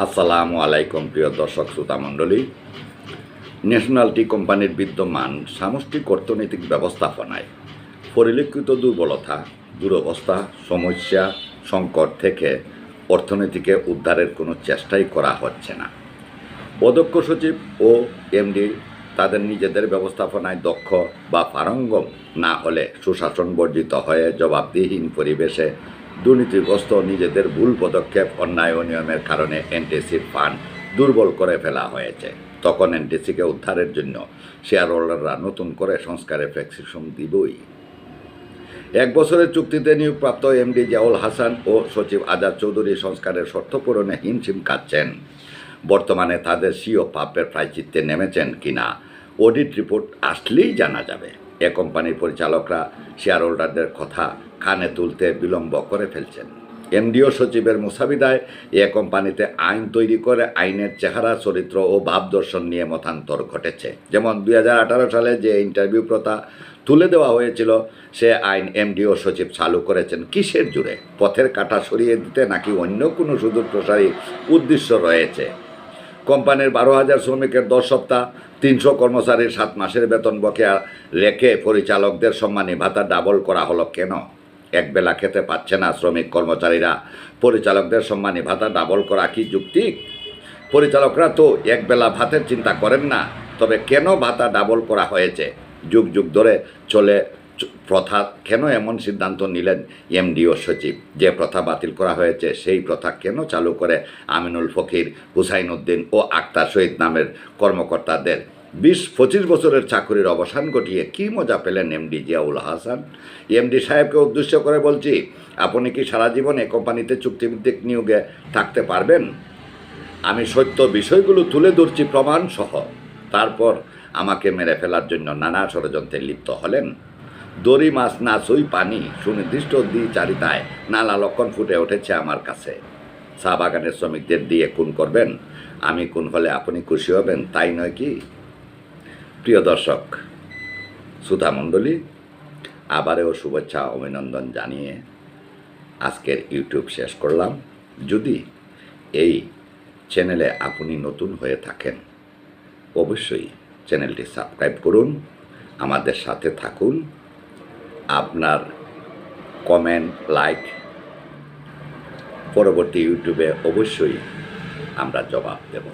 আসসালামু আলাইকুম প্রিয় দর্শক শ্রোতা মণ্ডলী। ন্যাশনাল টি কোম্পানির বিদ্যমান সামষ্টিক অর্থনৈতিক ব্যবস্থাপনায় পরিলক্ষিত দুর্বলতা, দুরবস্থা, সমস্যা, সংকট থেকে অর্থনীতিকে উদ্ধারের কোনো চেষ্টাই করা হচ্ছে না। অধ্যক্ষ সচিব ও এমডি তাদের নিজেদের ব্যবস্থাপনায় দক্ষ বা পারঙ্গম না হলে সুশাসন বর্জিত হয়ে জবাবদিহিহীন পরিবেশে দুর্নীতিগ্রস্ত নিজেদের ভুল পদক্ষেপ, অন্যায় ও নিয়মের কারণে এনটিসির ফান্ড দুর্বল করে ফেলা হয়েছে। তখন এনটিসিকে উদ্ধারের জন্য শেয়ার হোল্ডাররা নতুন করে সংস্কারের প্রেসক্রিপশন দিবই। 1 বছরের চুক্তিতে নিয়োগপ্রাপ্ত এমডি জিয়াউল হাসান ও সচিব আজাদ চৌধুরী সংস্কারের শর্ত পূরণে হিমশিম খাচ্ছেন। বর্তমানে তাদের স্বীয় পাপের প্রায়শ্চিত্তে নেমেছেন কিনা অডিট রিপোর্ট আসলেই জানা যাবে। এ কোম্পানির পরিচালকরা শেয়ার হোল্ডারদের কথা কানে তুলতে বিলম্ব করে ফেলছেন। এমডি ও সচিবের মুসাবিদায় এ কোম্পানিতে আইন তৈরি করে আইনের চেহারা, চরিত্র ও ভাবদর্শন নিয়ে মতান্তর ঘটেছে। যেমন 2018 সালে যে ইন্টারভিউ প্রথা তুলে দেওয়া হয়েছিল, সে আইন এমডি ও সচিব চালু করেছেন কিসের জুড়ে? পথের কাঁটা সরিয়ে দিতে নাকি অন্য কোনো সুদূর প্রসারী উদ্দেশ্য রয়েছে? কোম্পানির 12,000 শ্রমিকের 10 সপ্তাহ, 300 কর্মচারীর 7 মাসের বেতন বকেয়া রেখে পরিচালকদের সম্মানী ভাতা ডাবল করা হলো কেন? একবেলা খেতে পাচ্ছে না শ্রমিক কর্মচারীরা, পরিচালকদের সম্মানী ভাতা ডাবল করা কি যৌক্তিক? পরিচালকরা তো একবেলা ভাতের চিন্তা করেন না, তবে কেন ভাতা ডাবল করা হয়েছে? যুগ যুগ ধরে চলে প্রথা, কেন এমন সিদ্ধান্ত নিলেন এমডি ও সচিব? যে প্রথা বাতিল করা হয়েছে সেই প্রথা কেন চালু করে আমিনুল ফকির, হুসাইন উদ্দিন ও আক্তার শহীদ নামের কর্মকর্তাদের 20-25 বছরের চাকরির অবসান ঘটিয়ে কী মজা পেলেন এমডি জিয়াউল হাসান? এমডি সাহেবকে উদ্দেশ্য করে বলছি, আপনি কি সারা জীবন এ কোম্পানিতে চুক্তিভিত্তিক নিয়োগে থাকতে পারবেন? আমি সত্য বিষয়গুলো তুলে ধরছি প্রমাণ সহ। তারপর আমাকে মেরে ফেলার জন্য নানা ষড়যন্ত্রে লিপ্ত হলেন। দড়ি মাছ না সই পানি, সুনির্দিষ্ট দ্বিচারিতায় নানা লক্ষণ ফুটে উঠেছে আমার কাছে। চা বাগানের শ্রমিকদের দিয়ে খুন করবেন, আমি খুন হলে আপনি খুশি হবেন, তাই নয় কি? প্রিয় দর্শক শ্রোতা মণ্ডলী, আবারও শুভেচ্ছা অভিনন্দন জানিয়ে আজকের ইউটিউব শেষ করলাম। যদি এই চ্যানেলে আপনি নতুন হয়ে থাকেন, অবশ্যই চ্যানেলটি সাবস্ক্রাইব করুন, আমাদের সাথে থাকুন। আপনার কমেন্ট, লাইক পরবর্তী ইউটিউবে অবশ্যই আমরা জবাব দেব।